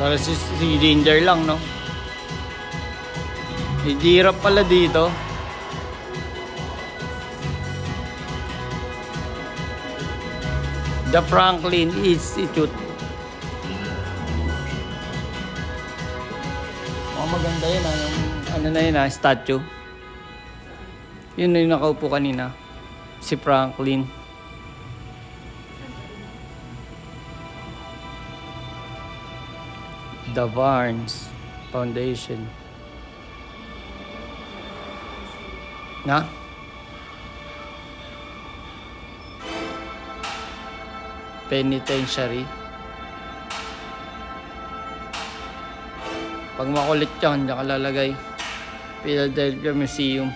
Para si Ginger lang, no? May giraffe pala dito. The Franklin Institute. Oh, maganda yun, yung ano na yun, statue. Yun na yung nakaupo kanina. Si Franklin. The Barnes Foundation. Na? Penitentiary. Pag makulit yan, diyan ka lalagay. Philadelphia Museum.